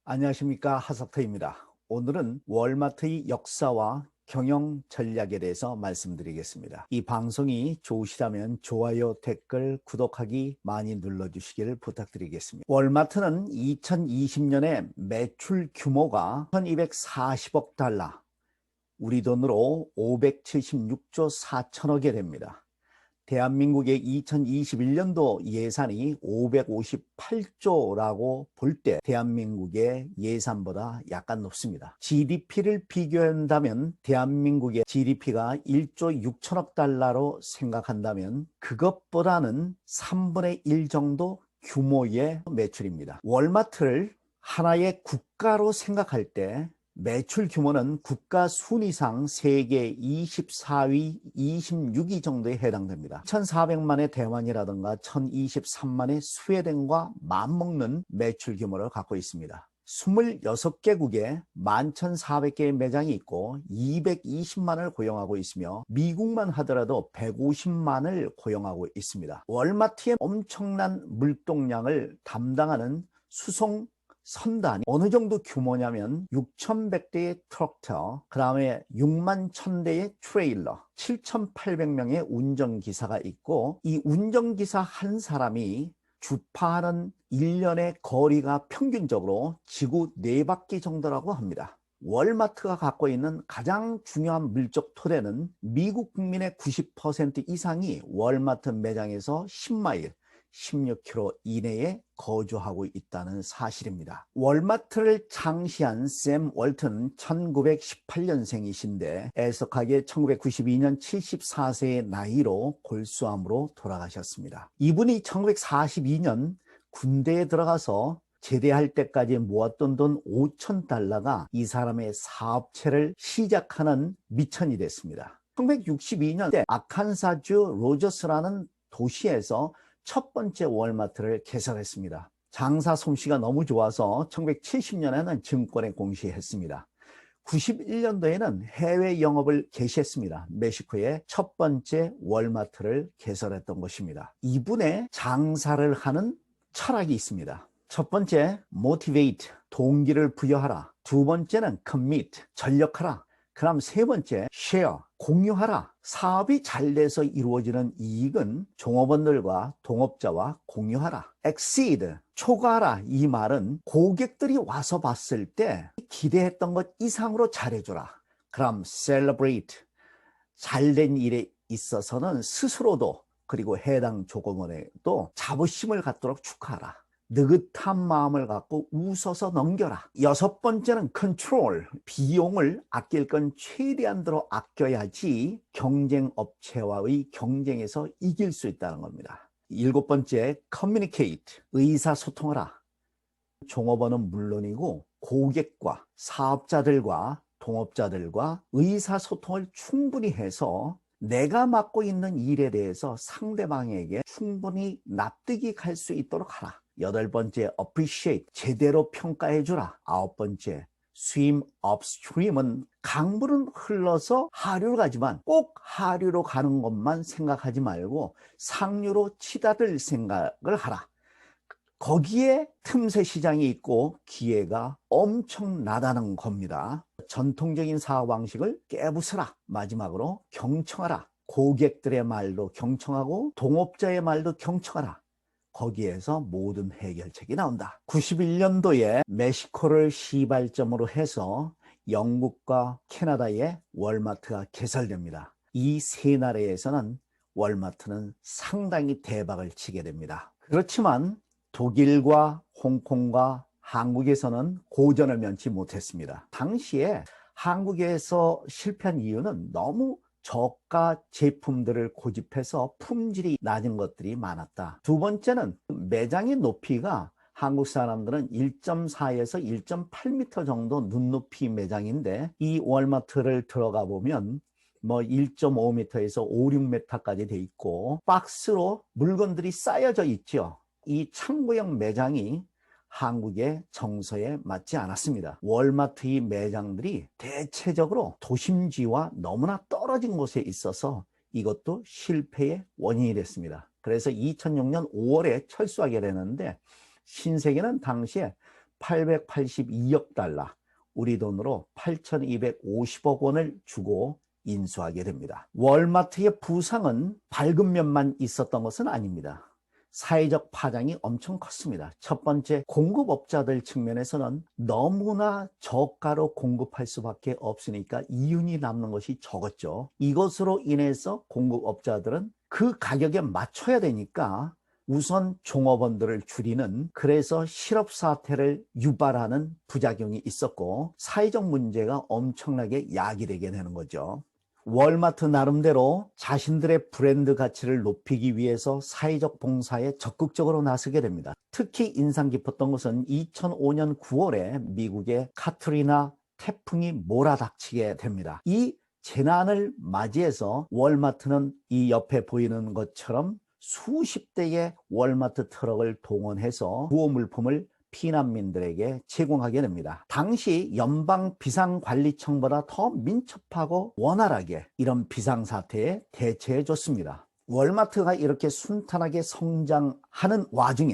안녕하십니까, 하석터입니다. 오늘은 월마트의 역사와 경영 전략에 대해서 말씀드리겠습니다. 이 방송이 좋으시다면 좋아요, 댓글, 구독하기 많이 눌러주시기를 부탁드리겠습니다. 월마트는 2020년에 매출 규모가 1240억 달러, 우리 돈으로 576조 4천억이 됩니다. 대한민국의 2021년도 예산이 558조라고 볼 때 대한민국의 예산보다 약간 높습니다. GDP를 비교한다면 대한민국의 GDP가 1조 6천억 달러로 생각한다면 그것보다는 3분의 1 정도 규모의 매출입니다. 월마트를 하나의 국가로 생각할 때 매출 규모는 국가 순위상 세계 24위, 26위 정도에 해당됩니다. 1,400만의 대만이라든가 1,023만의 스웨덴과 맞먹는 매출 규모를 갖고 있습니다. 26개국에 11,400개의 매장이 있고 220만을 고용하고 있으며 미국만 하더라도 150만을 고용하고 있습니다. 월마트의 엄청난 물동량을 담당하는 수송 선단이 어느 정도 규모냐면 6,100대의 트럭터, 그 다음에 6만 1,000대의 트레일러, 7,800명의 운전기사가 있고 이 운전기사 한 사람이 주파하는 1년의 거리가 평균적으로 지구 4바퀴 정도라고 합니다. 월마트가 갖고 있는 가장 중요한 물적 토대는 미국 국민의 90% 이상이 월마트 매장에서 10마일, 16km 이내에 거주하고 있다는 사실입니다. 월마트를 창시한 샘 월튼은 1918년생이신데 애석하게 1992년 74세의 나이로 골수암으로 돌아가셨습니다. 이분이 1942년 군대에 들어가서 제대할 때까지 모았던 돈 5,000달러가 이 사람의 사업체를 시작하는 미천이 됐습니다. 1962년 때 아칸사주 로저스라는 도시에서 첫 번째 월마트를 개설했습니다. 장사 솜씨가 너무 좋아서 1970년에는 증권에 공시했습니다. 91년도에는 해외 영업을 개시했습니다. 멕시코에 첫 번째 월마트를 개설했던 것입니다. 이분의 장사를 하는 철학이 있습니다. 첫 번째, motivate, 동기를 부여하라. 두 번째는 commit, 전력하라. 그럼 세 번째, share, 공유하라. 사업이 잘 돼서 이루어지는 이익은 종업원들과 동업자와 공유하라. exceed, 초과하라. 이 말은 고객들이 와서 봤을 때 기대했던 것 이상으로 잘해줘라. 그럼 celebrate, 잘된 일에 있어서는 스스로도 그리고 해당 종업원에도 자부심을 갖도록 축하하라. 느긋한 마음을 갖고 웃어서 넘겨라. 여섯 번째는 컨트롤, 비용을 아낄 건 최대한대로 아껴야지 경쟁 업체와의 경쟁에서 이길 수 있다는 겁니다. 일곱 번째, communicate, 의사소통하라. 종업원은 물론이고 고객과 사업자들과 동업자들과 의사소통을 충분히 해서 내가 맡고 있는 일에 대해서 상대방에게 충분히 납득이 갈 수 있도록 하라. 여덟 번째, appreciate, 제대로 평가해주라. 아홉 번째, swim upstream은 강물은 흘러서 하류로 가지만 꼭 하류로 가는 것만 생각하지 말고 상류로 치닫을 생각을 하라. 거기에 틈새 시장이 있고 기회가 엄청나다는 겁니다. 전통적인 사업 방식을 깨부수라. 마지막으로 경청하라. 고객들의 말도 경청하고 동업자의 말도 경청하라. 거기에서 모든 해결책이 나온다. 91년도에 멕시코를 시발점으로 해서 영국과 캐나다에 월마트가 개설됩니다. 이 세 나라에서는 월마트는 상당히 대박을 치게 됩니다. 그렇지만 독일과 홍콩과 한국에서는 고전을 면치 못했습니다. 당시에 한국에서 실패한 이유는 너무 저가 제품들을 고집해서 품질이 낮은 것들이 많았다. 두 번째는 매장의 높이가 한국 사람들은 1.4에서 1.8m 정도 눈높이 매장인데 이 월마트를 들어가 보면 뭐 1.5m에서 5, 6m까지 돼 있고 박스로 물건들이 쌓여져 있죠. 이 창고형 매장이 한국의 정서에 맞지 않았습니다. 월마트의 매장들이 대체적으로 도심지와 너무나 떨어진 곳에 있어서 이것도 실패의 원인이 됐습니다. 그래서 2006년 5월에 철수하게 되는데 신세계는 당시에 882억 달러, 우리 돈으로 8,250억 원을 주고 인수하게 됩니다. 월마트의 부상은 밝은 면만 있었던 것은 아닙니다. 사회적 파장이 엄청 컸습니다. 첫 번째, 공급업자들 측면에서는 너무나 저가로 공급할 수밖에 없으니까 이윤이 남는 것이 적었죠. 이것으로 인해서 공급업자들은 그 가격에 맞춰야 되니까 우선 종업원들을 줄이는, 그래서 실업 사태를 유발하는 부작용이 있었고 사회적 문제가 엄청나게 야기되게 되는 거죠. 월마트 나름대로 자신들의 브랜드 가치를 높이기 위해서 사회적 봉사에 적극적으로 나서게 됩니다. 특히 인상 깊었던 것은 2005년 9월에 미국의 카트리나 태풍이 몰아닥치게 됩니다. 이 재난을 맞이해서 월마트는 이 옆에 보이는 것처럼 수십 대의 월마트 트럭을 동원해서 구호 물품을 피난민들에게 제공하게 됩니다. 당시 연방 비상관리청보다 더 민첩하고 원활하게 이런 비상사태에 대처해 줬습니다. 월마트가 이렇게 순탄하게 성장하는 와중에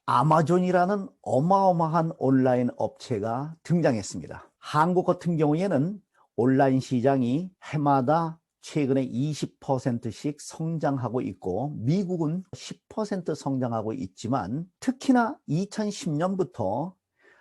아마존이라는 어마어마한 온라인 업체가 등장했습니다. 한국 같은 경우에는 온라인 시장이 해마다 최근에 20%씩 성장하고 있고 미국은 10% 성장하고 있지만 특히나 2010년부터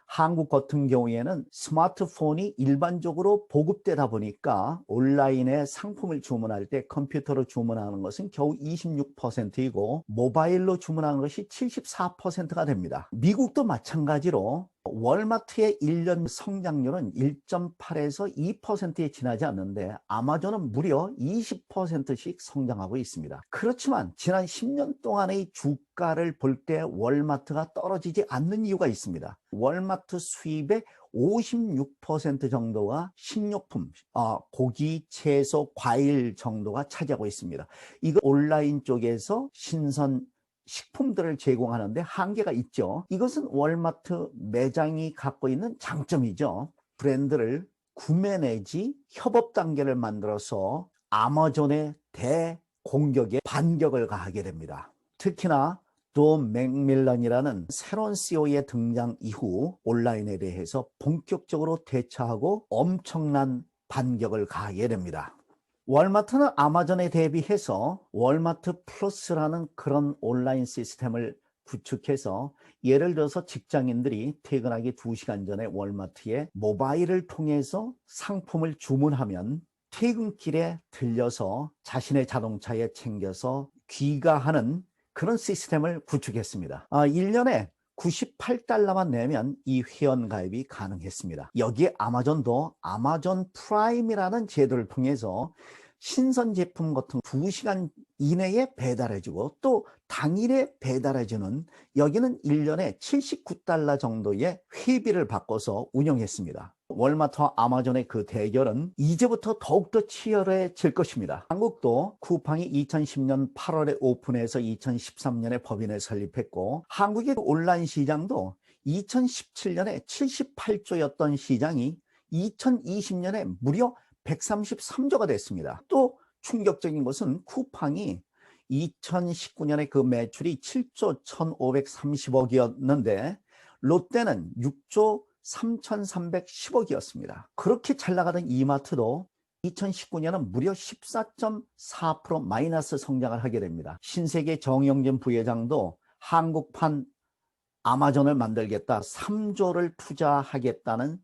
한국 같은 경우에는 스마트폰이 일반적으로 보급되다 보니까 온라인에 상품을 주문할 때 컴퓨터로 주문하는 것은 겨우 26%이고 모바일로 주문하는 것이 74%가 됩니다. 미국도 마찬가지로 월마트의 1년 성장률은 1.8에서 2%에 지나지 않는데 아마존은 무려 20%씩 성장하고 있습니다. 그렇지만 지난 10년 동안의 주가를 볼 때 월마트가 떨어지지 않는 이유가 있습니다. 월마트 수입의 56% 정도가 식료품, 고기, 채소, 과일 정도가 차지하고 있습니다. 이거 온라인 쪽에서 신선 식품들을 제공하는데 한계가 있죠. 이것은 월마트 매장이 갖고 있는 장점이죠. 브랜드를 구매 내지 협업 단계를 만들어서 아마존의 대공격에 반격을 가하게 됩니다. 특히나 돈 맥밀런이라는 새로운 CEO의 등장 이후 온라인에 대해서 본격적으로 대처하고 엄청난 반격을 가하게 됩니다. 월마트는 아마존에 대비해서 월마트 플러스라는 그런 온라인 시스템을 구축해서 예를 들어서 직장인들이 퇴근하기 2시간 전에 월마트에 모바일을 통해서 상품을 주문하면 퇴근길에 들려서 자신의 자동차에 챙겨서 귀가하는 그런 시스템을 구축했습니다. 1년에 98달러만 내면 이 회원 가입이 가능했습니다. 여기에 아마존도 아마존 프라임이라는 제도를 통해서 신선 제품 같은 2시간 이내에 배달해주고 또 당일에 배달해주는, 여기는 1년에 79달러 정도의 회비를 바꿔서 운영했습니다. 월마트와 아마존의 그 대결은 이제부터 더욱더 치열해질 것입니다. 한국도 쿠팡이 2010년 8월에 오픈해서 2013년에 법인을 설립했고 한국의 온라인 시장도 2017년에 78조였던 시장이 2020년에 무려 133조가 됐습니다. 또 충격적인 것은 쿠팡이 2019년에 그 매출이 7조 1530억이었는데 롯데는 6조 3310억이었습니다. 그렇게 잘 나가던 이마트도 2019년은 무려 14.4% 마이너스 성장을 하게 됩니다. 신세계 정영진 부회장도 한국판 아마존을 만들겠다, 3조를 투자하겠다는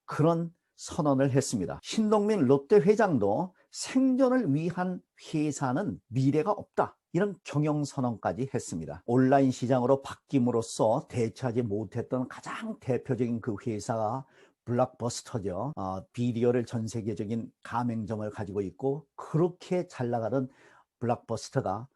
그런 선언을 했습니다. 신동민 롯데 회장도 생존을 위한 회사는 미래가 없다, 이런 경영선언까지 했습니다. 온라인 시장으로 바뀜으로써 대처하지 못했던 가장 대표적인 그 회사가 블록버스터죠. 비디오를 전 세계적인 가맹점을 가지고 있고 그렇게 잘 나가던 블록버스터가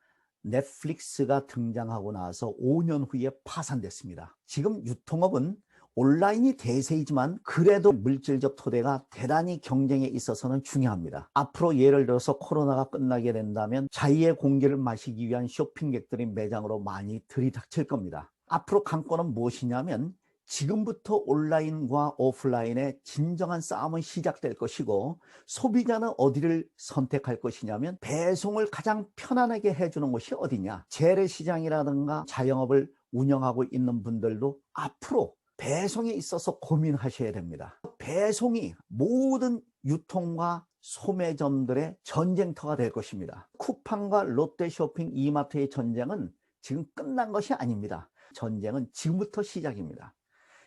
넷플릭스가 등장하고 나서 5년 후에 파산됐습니다. 지금 유통업은 온라인이 대세이지만 그래도 물질적 토대가 대단히 경쟁에 있어서는 중요합니다. 앞으로 예를 들어서 코로나가 끝나게 된다면 자유의 공기를 마시기 위한 쇼핑객들이 매장으로 많이 들이닥칠 겁니다. 앞으로 관건은 무엇이냐면 지금부터 온라인과 오프라인의 진정한 싸움은 시작될 것이고 소비자는 어디를 선택할 것이냐면 배송을 가장 편안하게 해주는 곳이 어디냐. 재래시장이라든가 자영업을 운영하고 있는 분들도 앞으로 배송에 있어서 고민하셔야 됩니다. 배송이 모든 유통과 소매점들의 전쟁터가 될 것입니다. 쿠팡과 롯데쇼핑, 이마트의 전쟁은 지금 끝난 것이 아닙니다. 전쟁은 지금부터 시작입니다.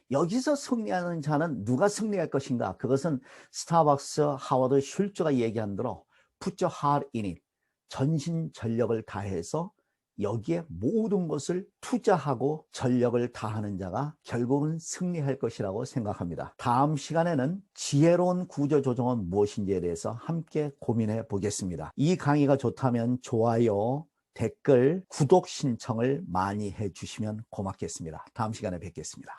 여기서 승리하는 자는 누가 승리할 것인가? 그것은 스타벅스 하워드 슐츠가 얘기한 대로 Put your heart in it. 전신 전력을 다해서 여기에 모든 것을 투자하고 전력을 다하는 자가 결국은 승리할 것이라고 생각합니다. 다음 시간에는 지혜로운 구조조정은 무엇인지에 대해서 함께 고민해 보겠습니다. 이 강의가 좋다면 좋아요, 댓글, 구독 신청을 많이 해주시면 고맙겠습니다. 다음 시간에 뵙겠습니다.